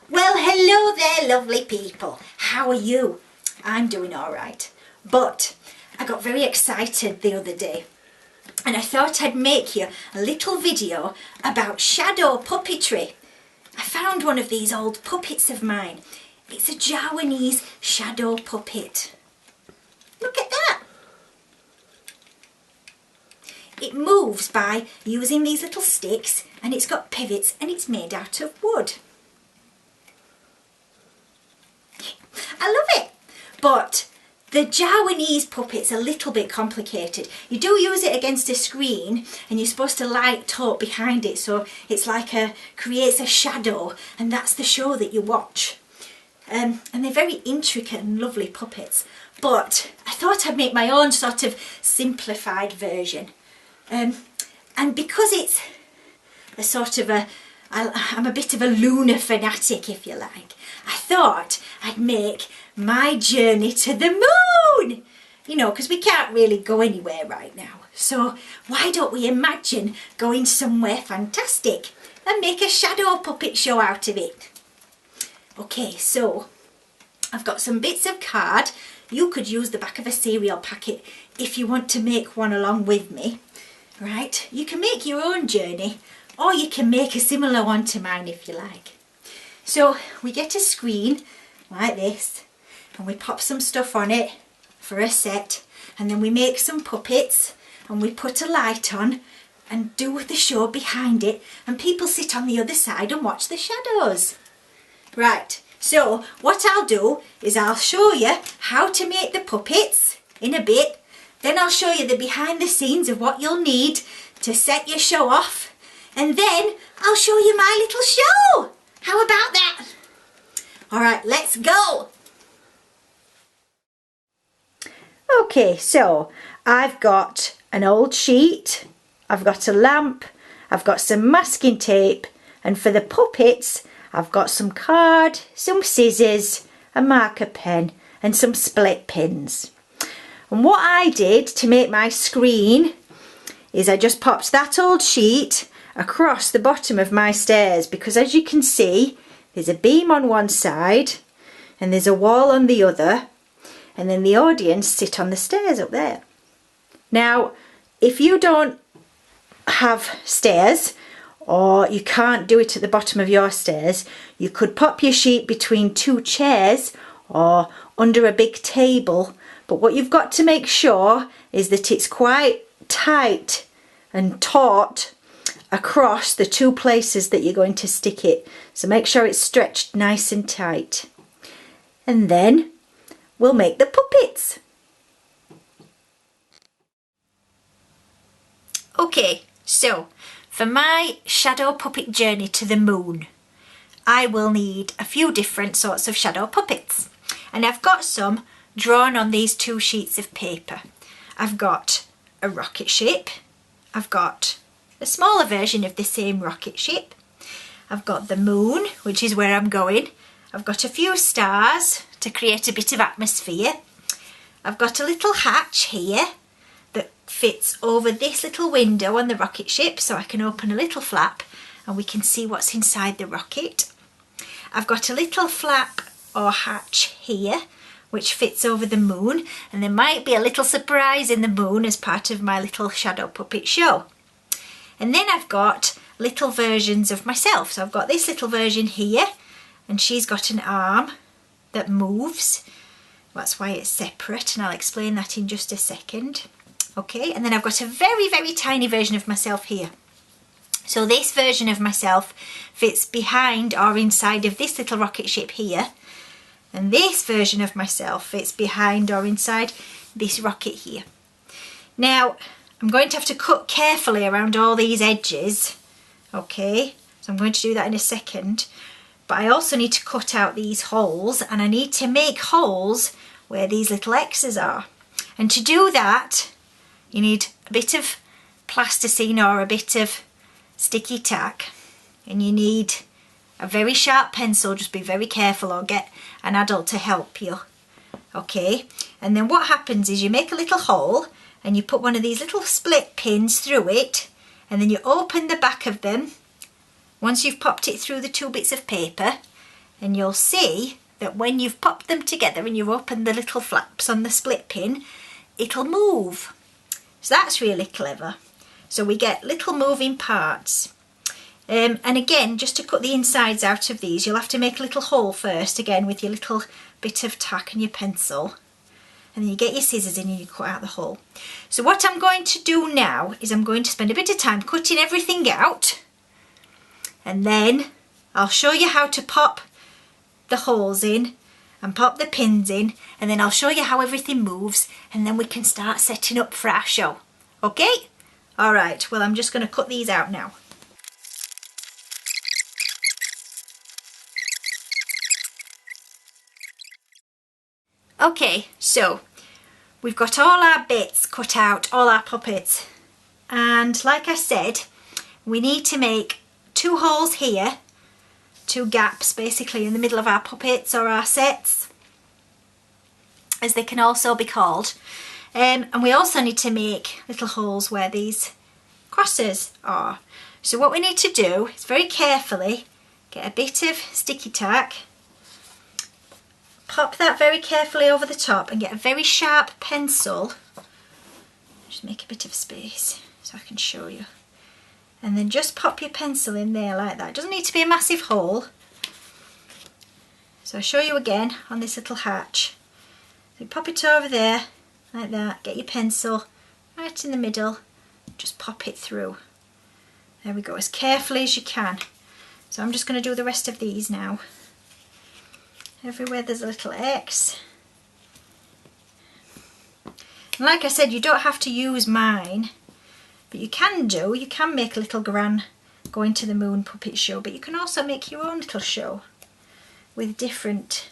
Well, hello there, lovely people. How are you? I'm doing all right. But I got very excited the other day and I thought I'd make you a little video about shadow puppetry. I found one of these old puppets of mine. It's a Javanese shadow puppet. Look at that. It moves by using these little sticks and it's got pivots and it's made out of wood. I love it. But the Javanese puppet's a little bit complicated. You do use it against a screen and you're supposed to light up behind it so it's like creates a shadow, and that's the show that you watch. And they're very intricate and lovely puppets. But I thought I'd make my own sort of simplified version. And because it's a sort of I'm a bit of a lunar fanatic, if you like, I thought I'd make my journey to the moon. You know, because we can't really go anywhere right now. So why don't we imagine going somewhere fantastic and make a shadow puppet show out of it? Okay, so I've got some bits of card. You could use the back of a cereal packet if you want to make one along with me. Right, you can make your own journey or you can make a similar one to mine if you like. So we get a screen like this and we pop some stuff on it for a set, and then we make some puppets and we put a light on and do the show behind it, and people sit on the other side and watch the shadows. Right, so what I'll do is I'll show you how to make the puppets in a bit. Then I'll show you the behind the scenes of what you'll need to set your show off. And then I'll show you my little show. How about that? All right, let's go. Okay, so I've got an old sheet, I've got a lamp, I've got some masking tape, and for the puppets, I've got some card, some scissors, a marker pen, and some split pins. And what I did to make my screen is I just popped that old sheet across the bottom of my stairs, because as you can see, there's a beam on one side and there's a wall on the other, and then the audience sit on the stairs up there. Now, if you don't have stairs or you can't do it at the bottom of your stairs, you could pop your sheet between two chairs or under a big table. But what you've got to make sure is that it's quite tight and taut across the two places that you're going to stick it. So make sure it's stretched nice and tight. And then we'll make the puppets. Okay, so for my shadow puppet journey to the moon, I will need a few different sorts of shadow puppets. And I've got some drawn on these two sheets of paper. I've got a rocket ship, I've got a smaller version of the same rocket ship, I've got the moon, which is where I'm going, I've got a few stars to create a bit of atmosphere, I've got a little hatch here that fits over this little window on the rocket ship, so I can open a little flap and we can see what's inside the rocket. I've got a little flap or hatch here which fits over the moon, and there might be a little surprise in the moon as part of my little shadow puppet show. And then I've got little versions of myself. So I've got this little version here, and she's got an arm that moves. That's why it's separate, and I'll explain that in just a second. Okay, and then I've got a very, very tiny version of myself here. So this version of myself fits behind or inside of this little rocket ship here. And this version of myself fits behind or inside this rocket here. Now, I'm going to have to cut carefully around all these edges. Okay, so I'm going to do that in a second. But I also need to cut out these holes, and I need to make holes where these little X's are. And to do that, you need a bit of plasticine or a bit of sticky tack, and you need a very sharp pencil. Just be very careful or get an adult to help you. Okay, and then what happens is you make a little hole and you put one of these little split pins through it, and then you open the back of them once you've popped it through the two bits of paper, and you'll see that when you've popped them together and you open the little flaps on the split pin, it'll move. So that's really clever. So we get little moving parts. And again, just to cut the insides out of these, you'll have to make a little hole first, again with your little bit of tack and your pencil. And then you get your scissors in and you cut out the hole. So what I'm going to do now is I'm going to spend a bit of time cutting everything out, and then I'll show you how to pop the holes in and pop the pins in, and then I'll show you how everything moves, and then we can start setting up for our show. Okay? Alright, well I'm just going to cut these out now. Okay, so we've got all our bits cut out, all our puppets, and like I said, we need to make 2 holes here, 2 gaps basically in the middle of our puppets or our sets, as they can also be called, and we also need to make little holes where these crosses are. So what we need to do is very carefully get a bit of sticky tack, pop that very carefully over the top, and get a very sharp pencil. Just make a bit of space so I can show you. And then just pop your pencil in there like that. It doesn't need to be a massive hole. So I'll show you again on this little hatch. So you pop it over there like that, get your pencil right in the middle, just pop it through. There we go, as carefully as you can. So I'm just going to do the rest of these now. Everywhere there's a little X. And like I said, you don't have to use mine, but you can make a little Gran Going to the Moon puppet show, but you can also make your own little show with different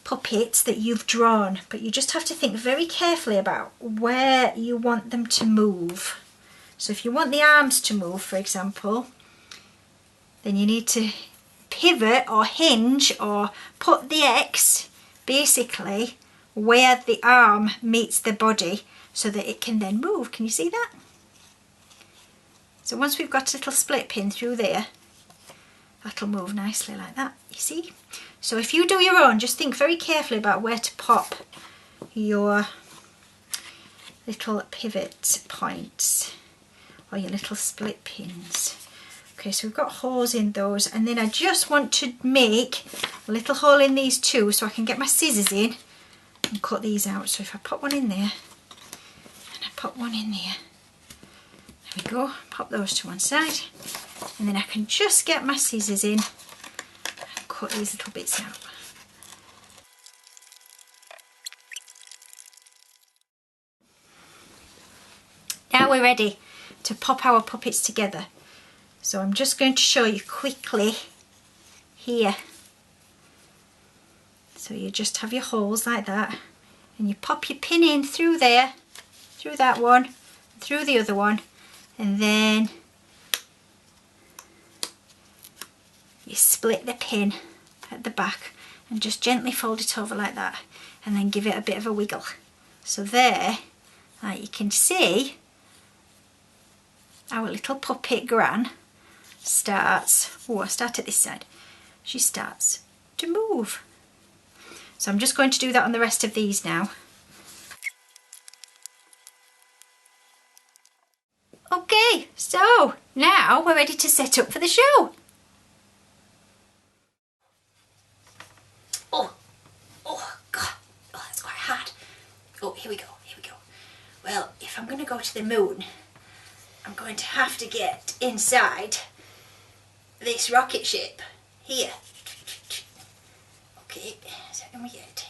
puppets that you've drawn, but you just have to think very carefully about where you want them to move. So if you want the arms to move, for example, then you need to pivot or hinge or put the X basically where the arm meets the body so that it can then move. Can you see that? So once we've got a little split pin through there, that'll move nicely like that, you see? So if you do your own, just think very carefully about where to pop your little pivot points or your little split pins. Okay, so we've got holes in those, and then I just want to make a little hole in these 2 so I can get my scissors in and cut these out. So if I pop one in there and I pop one in there, there we go, pop those to one side, and then I can just get my scissors in and cut these little bits out. Now we're ready to pop our puppets together. So I'm just going to show you quickly here. So you just have your holes like that, and you pop your pin in through there, through that one, through the other one, and then you split the pin at the back and just gently fold it over like that, and then give it a bit of a wiggle. So there, like you can see, our little puppet Gran starts, oh, I start at this side, she starts to move. So I'm just going to do that on the rest of these now. Okay, so now we're ready to set up for the show. Oh God, oh that's quite hard. Oh, here we go. Well, if I'm going to go to the moon, I'm going to have to get inside this rocket ship here. Okay, so in we get.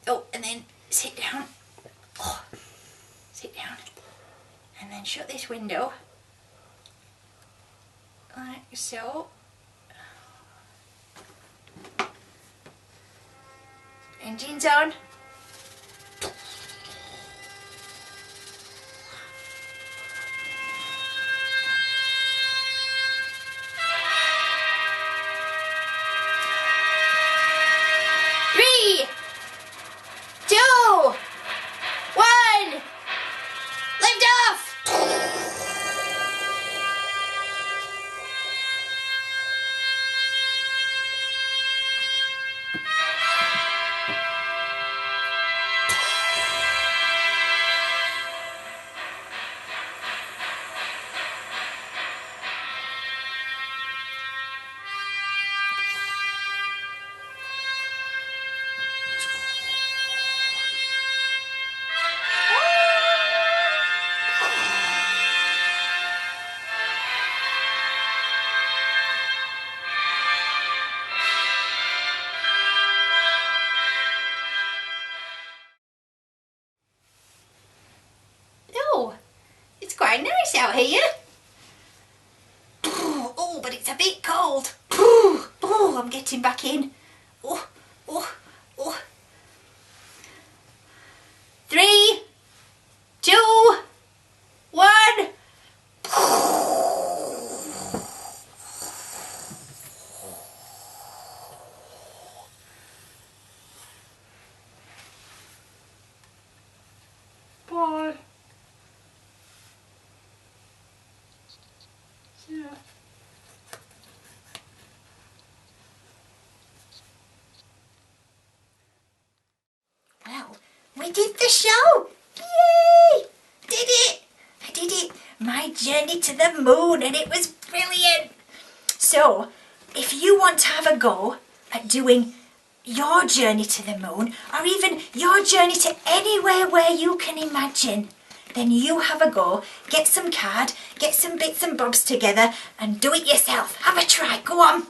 Oh, and then sit down. Oh, sit down. And then shut this window. Like so. Engine's on. Lift off! out here. Oh, but it's a bit cold. Oh, I'm getting back in. Oh, oh, oh. 3, 2, 1. Bye. Yeah. Well, we did the show! Yay! Did it! I did it! My journey to the moon, and it was brilliant! So, if you want to have a go at doing your journey to the moon, or even your journey to anywhere where you can imagine, then you have a go, get some card, get some bits and bobs together, and do it yourself. Have a try, go on!